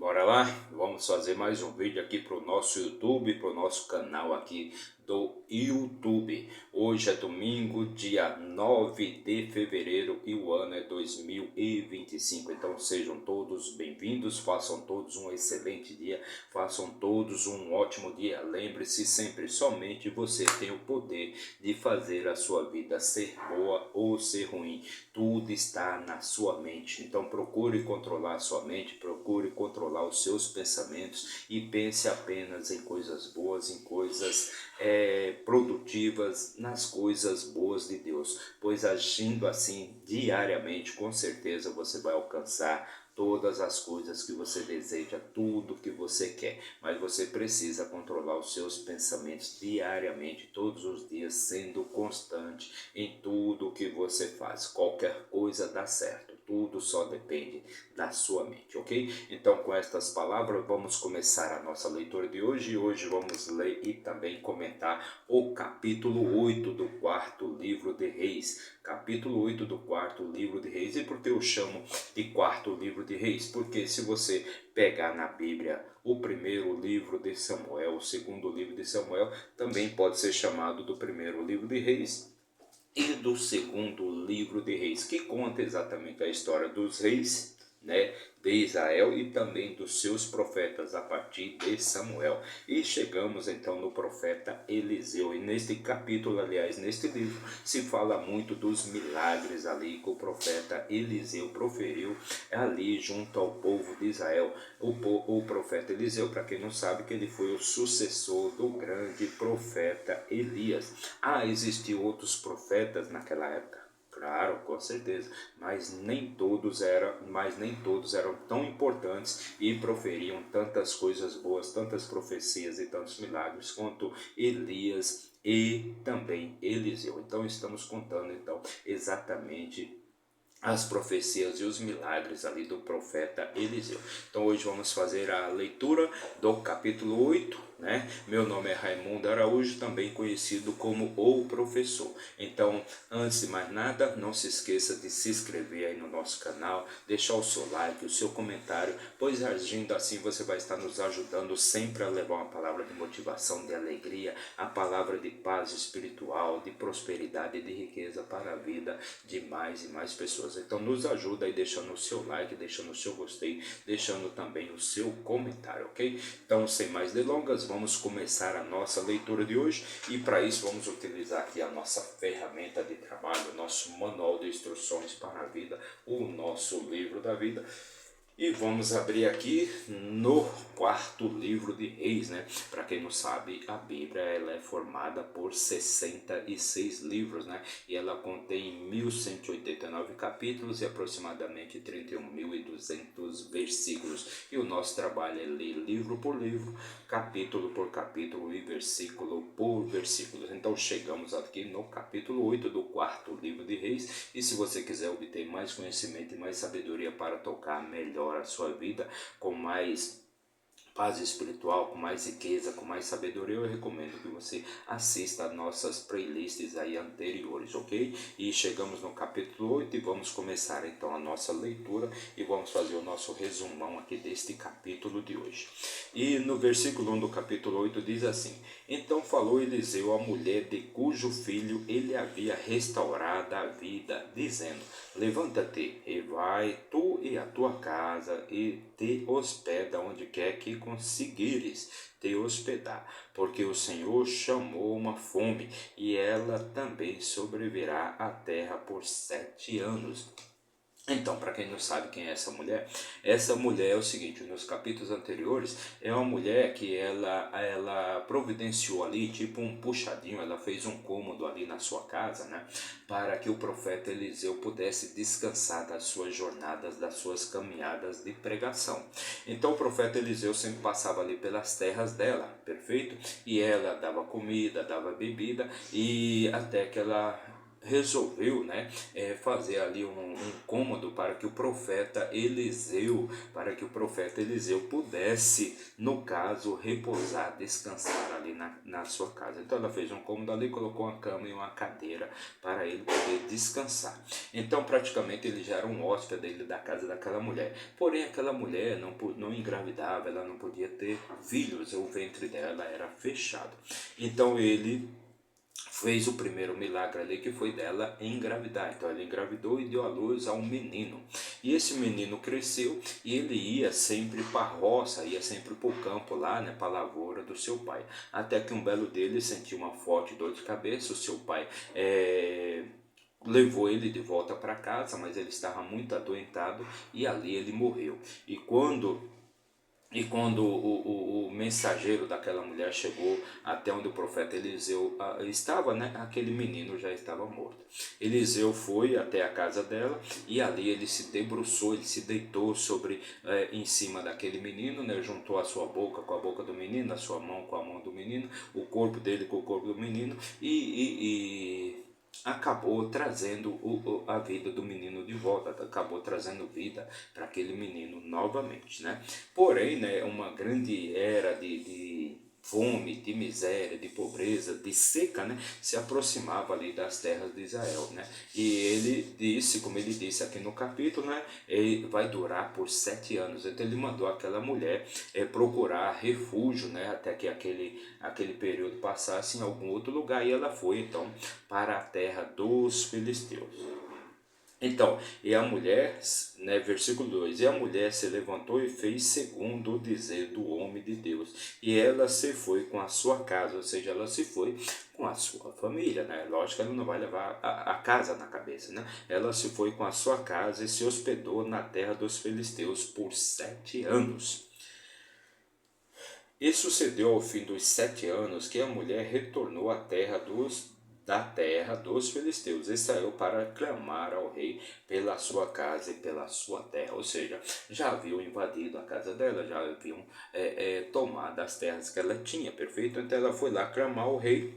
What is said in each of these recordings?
Bora lá? Vamos fazer mais um vídeo aqui para o nosso YouTube, para o nosso canal aqui do YouTube. Hoje é domingo, dia 9 de fevereiro e o ano é 2025. Então sejam todos bem-vindos, façam todos um excelente dia, façam todos um ótimo dia. Lembre-se sempre, somente você tem o poder de fazer a sua vida ser boa ou ser ruim. Tudo está na sua mente. Então procure controlar a sua mente, procure controlar os seus pensamentos e pense apenas em coisas boas, em coisas produtivas, nas coisas boas de Deus, pois agindo assim diariamente, com certeza você vai alcançar todas as coisas que você deseja, tudo que você quer, mas você precisa controlar os seus pensamentos diariamente, todos os dias, sendo constante em tudo que você faz. Qualquer coisa dá certo, tudo só depende da sua mente, ok? Então, com estas palavras, vamos começar a nossa leitura de hoje. Hoje vamos ler e também comentar o capítulo 8 do quarto livro de Reis. Capítulo 8 do quarto livro de Reis. E por que eu chamo de quarto livro de Reis? Porque se você pegar na Bíblia o primeiro livro de Samuel, o segundo livro de Samuel, também pode ser chamado do primeiro livro de Reis e do segundo livro de Reis, que conta exatamente a história dos reis, né, de Israel e também dos seus profetas a partir de Samuel. E chegamos então no profeta Eliseu. E neste capítulo, aliás, neste livro, se fala muito dos milagres ali que o profeta Eliseu proferiu ali junto ao povo de Israel. O profeta Eliseu, para quem não sabe, que ele foi o sucessor do grande profeta Elias. Existiam outros profetas naquela época. Claro, com certeza, mas nem todos eram tão importantes e proferiam tantas coisas boas, tantas profecias e tantos milagres quanto Elias e também Eliseu. Então estamos contando então exatamente as profecias e os milagres ali do profeta Eliseu. Então hoje vamos fazer a leitura do capítulo 8, né? Meu nome é Raimundo Araújo, também conhecido como O Professor. Então, antes de mais nada, não se esqueça de se inscrever aí no nosso canal, deixar o seu like, o seu comentário, pois agindo assim você vai estar nos ajudando sempre a levar uma palavra de motivação, de alegria, a palavra de paz espiritual, de prosperidade e de riqueza para a vida de mais e mais pessoas. Então nos ajuda aí deixando o seu like, deixando o seu gostei, deixando também o seu comentário, ok? Então sem mais delongas, vamos começar a nossa leitura de hoje e para isso vamos utilizar aqui a nossa ferramenta de trabalho, o nosso manual de instruções para a vida, o nosso livro da vida. E vamos abrir aqui no quarto livro de Reis, né? Para quem não sabe, a Bíblia ela é formada por 66 livros, né? E ela contém 1189 capítulos e aproximadamente 31.200 versículos. E o nosso trabalho é ler livro por livro, capítulo por capítulo e versículo por versículo. Então chegamos aqui no capítulo 8 do quarto livro de Reis. E se você quiser obter mais conhecimento e mais sabedoria para tocar melhor a sua vida, com mais paz espiritual, com mais riqueza, com mais sabedoria, eu recomendo que você assista a nossas playlists aí anteriores, ok? E chegamos no capítulo 8 e vamos começar então a nossa leitura e vamos fazer o nosso resumão aqui deste capítulo de hoje. E no versículo 1 do capítulo 8 diz assim: Então falou Eliseu à mulher de cujo filho ele havia restaurado a vida, dizendo: Levanta-te e vai tu e a tua casa e te hospeda onde quer que conseguires te hospedar, porque o Senhor chamou uma fome e ela também sobrevirá à terra por 7 anos. Então, para quem não sabe quem é essa mulher é o seguinte: nos capítulos anteriores, é uma mulher que ela providenciou ali, tipo um puxadinho, ela fez um cômodo ali na sua casa, né? Para que o profeta Eliseu pudesse descansar das suas jornadas, das suas caminhadas de pregação. Então, o profeta Eliseu sempre passava ali pelas terras dela, perfeito? E ela dava comida, dava bebida, e até que ela resolveu, né, fazer ali um cômodo para que o profeta Eliseu pudesse, no caso, repousar, descansar ali na sua casa. Então ela fez um cômodo ali, colocou uma cama e uma cadeira para ele poder descansar. Então praticamente ele já era um hóspede dele da casa daquela mulher. Porém aquela mulher não engravidava, ela não podia ter filhos, o ventre dela era fechado. Então ele fez o primeiro milagre ali, que foi dela engravidar. Então ela engravidou e deu à luz a um menino. E esse menino cresceu e ele ia sempre para a roça, ia sempre para o campo lá, né, para a lavoura do seu pai. Até que um belo dia ele sentiu uma forte dor de cabeça. O seu pai levou ele de volta para casa, mas ele estava muito adoentado e ali ele morreu. E quando o mensageiro daquela mulher chegou até onde o profeta Eliseu estava, né, aquele menino já estava morto. Eliseu foi até a casa dela e ali ele se debruçou, ele se deitou em cima daquele menino, né, juntou a sua boca com a boca do menino, a sua mão com a mão do menino, o corpo dele com o corpo do menino e acabou trazendo a vida do menino de volta, acabou trazendo vida para aquele menino novamente, né? Porém, né, uma grande era de fome, de miséria, de pobreza, de seca, né, se aproximava ali das terras de Israel, né? E ele disse, como ele disse aqui no capítulo, né, ele vai durar por 7 anos. Então ele mandou aquela mulher procurar refúgio, né, até que aquele período passasse em algum outro lugar, e ela foi então para a terra dos filisteus. Então, e a mulher, né, versículo 2: e a mulher se levantou e fez segundo o dizer do homem de Deus, e ela se foi com a sua casa, ou seja, ela se foi com a sua família, né? Lógico que ela não vai levar a casa na cabeça, né? Ela se foi com a sua casa e se hospedou na terra dos filisteus por 7 anos. E sucedeu ao fim dos 7 anos que a mulher retornou da terra dos filisteus e saiu para clamar ao rei pela sua casa e pela sua terra. Ou seja, já haviam invadido a casa dela, já haviam tomado as terras que ela tinha, perfeito? Então ela foi lá clamar ao rei,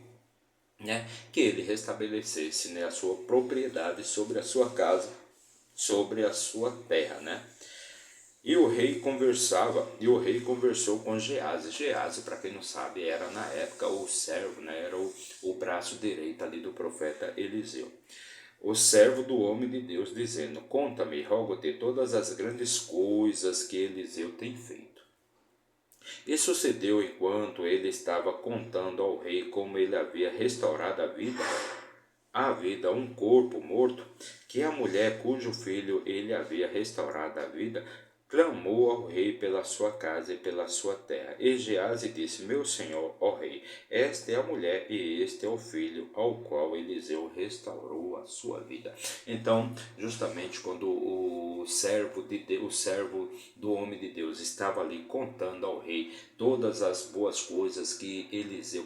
né, que ele restabelecesse, né, a sua propriedade sobre a sua casa, sobre a sua terra, né? E o rei conversou com Geazi. Geazi, para quem não sabe, era na época o servo, né? Era o braço direito ali do profeta Eliseu. O servo do homem de Deus, dizendo: conta-me, rogo-te, todas as grandes coisas que Eliseu tem feito. E sucedeu, enquanto ele estava contando ao rei como ele havia restaurado a vida a um corpo morto, que a mulher cujo filho ele havia restaurado a vida clamou ao rei pela sua casa e pela sua terra. E Geazi disse: meu senhor, ó rei, esta é a mulher e este é o filho ao qual Eliseu restaurou a sua vida. Então, justamente quando o servo do homem de Deus estava ali contando ao rei todas as boas coisas que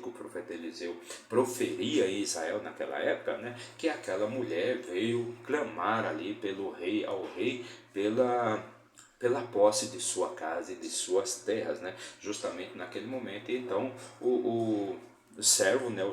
o profeta Eliseu proferia em Israel naquela época, né, que aquela mulher veio clamar ali ao rei pela posse de sua casa e de suas terras, né? Justamente naquele momento. Então o servo, né,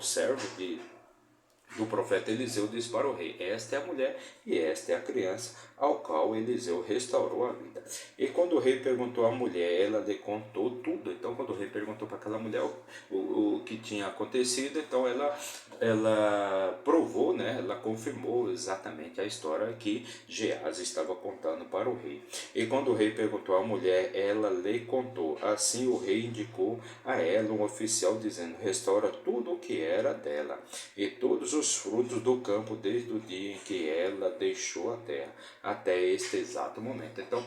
do profeta Eliseu disse para o rei: esta é a mulher e esta é a criança ao qual Eliseu restaurou a vida. E quando o rei perguntou à mulher, ela lhe contou tudo. Então quando o rei perguntou para aquela mulher o que tinha acontecido, então ela provou, né, ela confirmou exatamente a história que Geazi estava contando para o rei. E quando o rei perguntou à mulher, ela lhe contou. Assim o rei indicou a ela um oficial, dizendo: restaura tudo o que era dela e todos os frutos do campo desde o dia em que ela deixou a terra até este exato momento. Então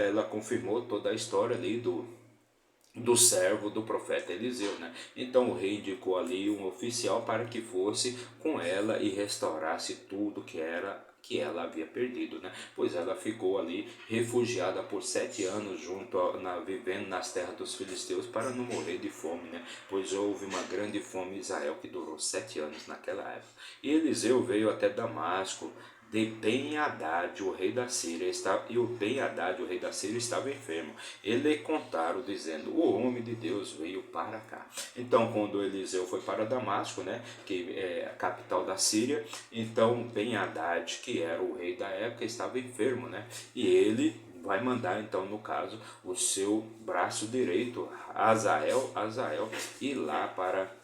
ela confirmou toda a história ali do servo do profeta Eliseu, né? Então o rei indicou ali um oficial para que fosse com ela e restaurasse tudo que ela havia perdido, né? Pois ela ficou ali refugiada por 7 anos vivendo nas terras dos filisteus para não morrer de fome, né? Pois houve uma grande fome em Israel que durou 7 anos naquela época. E Eliseu veio até Damasco de Ben-Hadad, o rei da Síria, e o Ben-Hadad, o rei da Síria, estava enfermo. E lhe contaram, dizendo, o homem de Deus veio para cá. Então, quando Eliseu foi para Damasco, né, que é a capital da Síria, então Ben-Hadad, que era o rei da época, estava enfermo, né, e ele vai mandar, então, no caso, o seu braço direito, Azael, ir lá para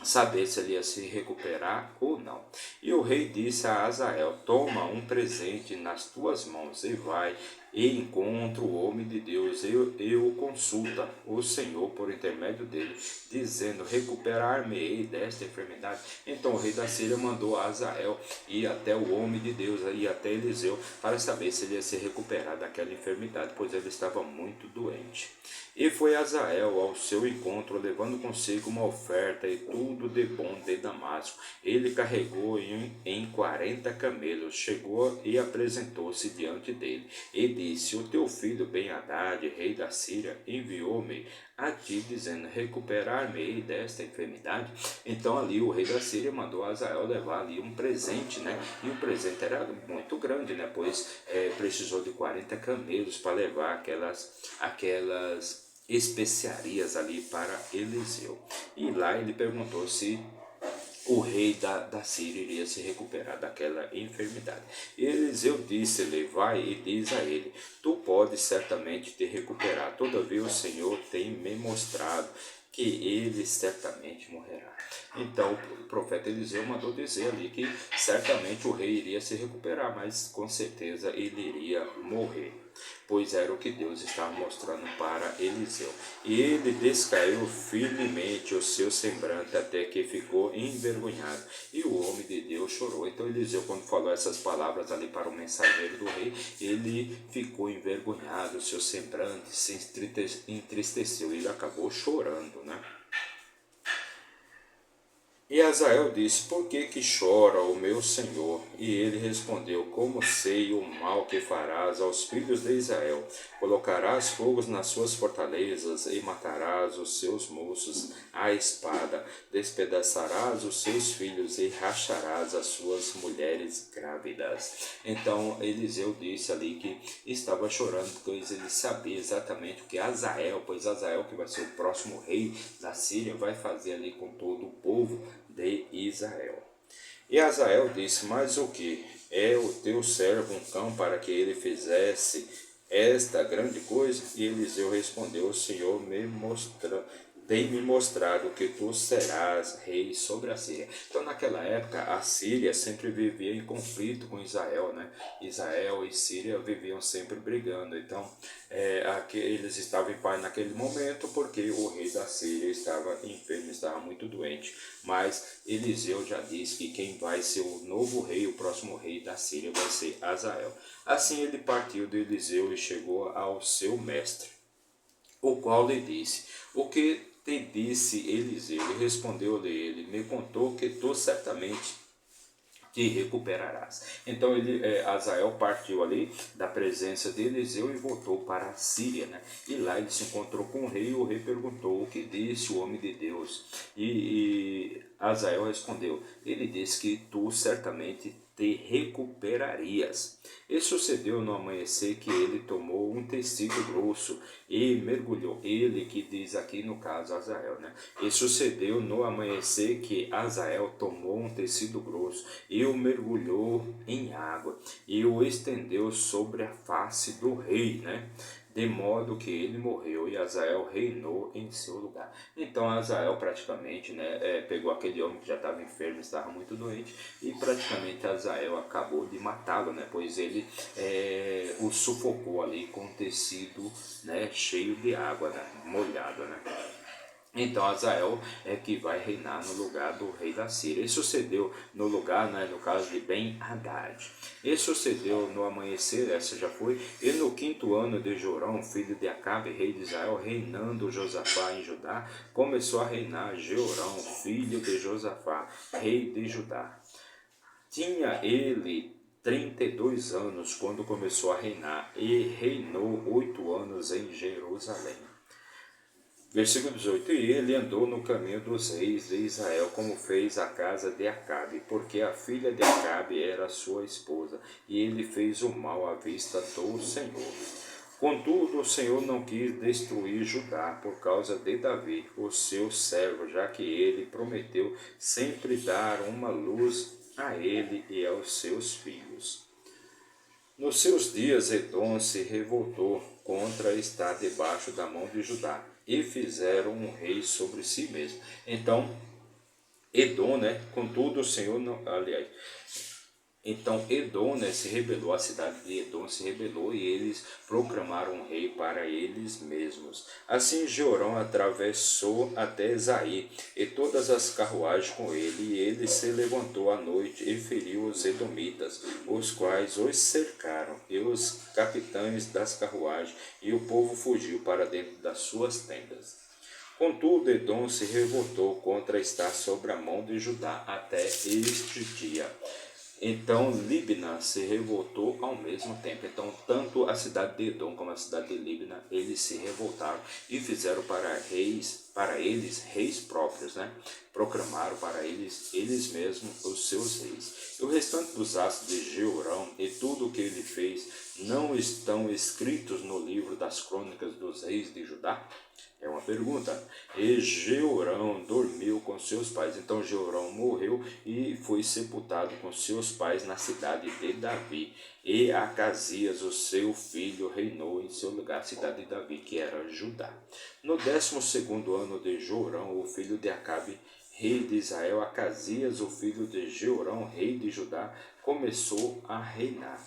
saber se ele ia se recuperar ou não. E o rei disse a Azael, toma um presente nas tuas mãos e vai e encontra o homem de Deus e o consulta o Senhor por intermédio dele, dizendo, recuperar-me-ei desta enfermidade. Então o rei da Síria mandou a Azael ir até o homem de Deus, ir até Eliseu, para saber se ele ia se recuperar daquela enfermidade, pois ele estava muito doente. E foi Azael ao seu encontro, levando consigo uma oferta e tudo de bom de Damasco. Ele carregou em 40 camelos, chegou e apresentou-se diante dele, e disse, o teu filho Ben-Hadad, rei da Síria, enviou-me a ti, dizendo, recuperar-me desta enfermidade. Então ali o rei da Síria mandou Azael levar ali um presente, né? E o presente era muito grande, né? Pois precisou de 40 camelos para levar aquelas especiarias ali para Eliseu. E lá ele perguntou se o rei da Síria iria se recuperar daquela enfermidade. E Eliseu disse-lhe, vai e diz a ele, tu podes certamente te recuperar, todavia o Senhor tem me mostrado que ele certamente morrerá. Então o profeta Eliseu mandou dizer ali que certamente o rei iria se recuperar, mas com certeza ele iria morrer, pois era o que Deus estava mostrando para Eliseu. E ele descaiu firmemente o seu semblante até que ficou envergonhado. E o homem de Deus chorou. Então Eliseu, quando falou essas palavras ali para o mensageiro do rei, ele ficou envergonhado, o seu semblante se entristeceu e ele acabou chorando, né? E Azael disse, por que chora o meu senhor? E ele respondeu, como sei o mal que farás aos filhos de Israel? Colocarás fogos nas suas fortalezas e matarás os seus moços à espada, despedaçarás os seus filhos e racharás as suas mulheres grávidas. Então Eliseu disse ali que estava chorando, pois ele sabia exatamente o que Azael, pois Azael, que vai ser o próximo rei da Síria, vai fazer ali com todo o povo de Israel. E Azael disse, mas o que? É o teu servo um cão para que ele fizesse esta grande coisa? E Eliseu respondeu, o Senhor tem-me mostrado que tu serás rei sobre a Síria. Então naquela época a Síria sempre vivia em conflito com Israel, né? Israel e Síria viviam sempre brigando. Então eles estavam em paz naquele momento porque o rei da Síria estava enfermo, estava muito doente. Mas Eliseu já disse que quem vai ser o novo rei, o próximo rei da Síria vai ser Azael. Assim ele partiu de Eliseu e chegou ao seu mestre, o qual lhe disse, o que te disse Eliseu? E respondeu-lhe ele, me contou que tu certamente te recuperarás. Então Azael partiu ali da presença de Eliseu e voltou para a Síria, né? E lá ele se encontrou com o rei, e o rei perguntou, o que disse o homem de Deus? E Azael respondeu, ele disse que tu certamente te recuperarias. E sucedeu no amanhecer que ele tomou um tecido grosso e mergulhou, ele que diz aqui no caso Azael, né? E sucedeu no amanhecer que Azael tomou um tecido grosso e o mergulhou em água e o estendeu sobre a face do rei, né? De modo que ele morreu e Azael reinou em seu lugar. Então Azael praticamente, né, pegou aquele homem que já estava enfermo, estava muito doente, e praticamente Azael acabou de matá-lo, né, pois ele o sufocou ali com um tecido, né, cheio de água, né, molhado, né. Então Azael é que vai reinar no lugar do rei da Síria. E sucedeu no lugar, né, no caso de Ben-Hadad. E sucedeu no amanhecer, essa já foi, e no 5º ano de Jorão, filho de Acabe, rei de Israel, reinando Josafá em Judá, começou a reinar Jeorão, filho de Josafá, rei de Judá. Tinha ele 32 anos quando começou a reinar, e reinou 8 anos em Jerusalém. Versículo 18: E ele andou no caminho dos reis de Israel, como fez a casa de Acabe, porque a filha de Acabe era sua esposa, e ele fez o mal à vista do Senhor. Contudo, o Senhor não quis destruir Judá por causa de Davi, o seu servo, já que ele prometeu sempre dar uma luz a ele e aos seus filhos. Nos seus dias, Edom se revoltou contra estar debaixo da mão de Judá e fizeram um rei sobre si mesmo. Então, Edom, né? Contudo, o Senhor não. Aliás, então Edom, né, se rebelou, a cidade de Edom se rebelou e eles proclamaram um rei para eles mesmos. Assim Jeorão atravessou até Esaí e todas as carruagens com ele, e ele se levantou à noite e feriu os edomitas, os quais os cercaram, e os capitães das carruagens, e o povo fugiu para dentro das suas tendas. Contudo, Edom se revoltou contra estar sobre a mão de Judá até este dia. Então Libna se revoltou ao mesmo tempo. Então tanto a cidade de Edom como a cidade de Libna, eles se revoltaram e fizeram para eles reis próprios, né? Proclamaram para eles mesmos os seus reis. E o restante dos atos de Jeorão e tudo o que ele fez não estão escritos no livro das crônicas dos reis de Judá? É uma pergunta. E Jeorão dormiu com seus pais. Então Jeorão morreu e foi sepultado com seus pais na cidade de Davi. E Acasias, o seu filho, reinou em seu lugar, a cidade de Davi, que era Judá. No 12º ano de Jorão, o filho de Acabe, rei de Israel, Acasias, o filho de Jeorão, rei de Judá, começou a reinar.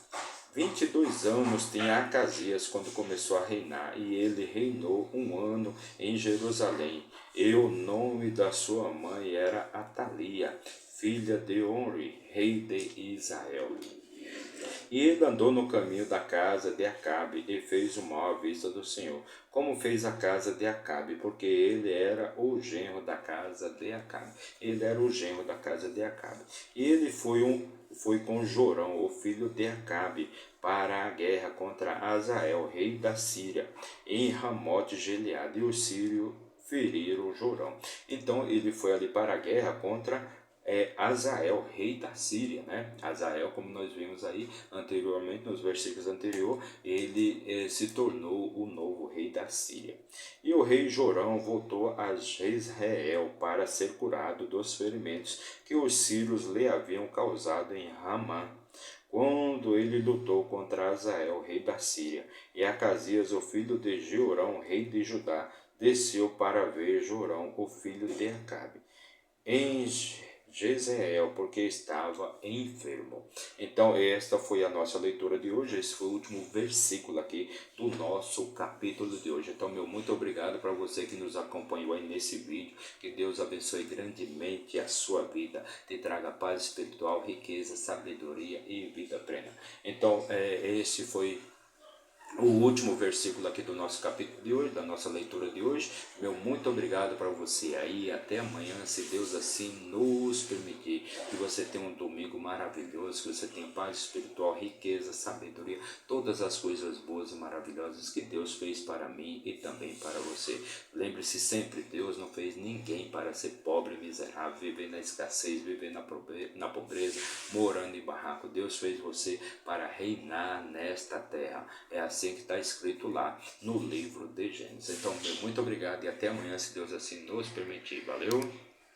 22 anos tinha Acasias quando começou a reinar, e ele reinou um ano em Jerusalém. E o nome da sua mãe era Atalia, filha de Onri, rei de Israel. E ele andou no caminho da casa de Acabe e fez o mal à vista do Senhor, como fez a casa de Acabe, porque ele era o genro da casa de Acabe. Ele era o genro da casa de Acabe. E ele foi com Jorão, o filho de Acabe, para a guerra contra Azael, rei da Síria, em Ramote Gileade, e os sírios feriram Jorão. Então ele foi ali para a guerra contra Azael, rei da Síria, né? Azael, como nós vimos aí anteriormente, nos versículos anteriores, ele se tornou o novo rei da Síria. E o rei Jorão voltou a Jezreel para ser curado dos ferimentos que os sírios lhe haviam causado em Ramá, quando ele lutou contra Azael, rei da Síria. E Acasias, o filho de Jeorão, rei de Judá, desceu para ver Jorão, o filho de Acabe, em Jezreel, porque estava enfermo. Então esta foi a nossa leitura de hoje. Esse foi o último versículo aqui do nosso capítulo de hoje. Então, meu muito obrigado para você que nos acompanhou aí nesse vídeo. Que Deus abençoe grandemente a sua vida, te traga paz espiritual, riqueza, sabedoria e vida plena. Então esse foi o último versículo aqui do nosso capítulo de hoje, da nossa leitura de hoje. Meu muito obrigado para você aí. Até amanhã, se Deus assim nos permitir. Que você tenha um domingo maravilhoso, que você tenha paz espiritual, riqueza, sabedoria, todas as coisas boas e maravilhosas que Deus fez para mim e também para você. Lembre-se sempre, Deus não fez ninguém para ser pobre e miserável, viver na escassez, viver na pobreza, morando em barraco. Deus fez você para reinar nesta terra. É assim que está escrito lá no livro de Gênesis. Então, muito obrigado e até amanhã, se Deus assim nos permitir. Valeu!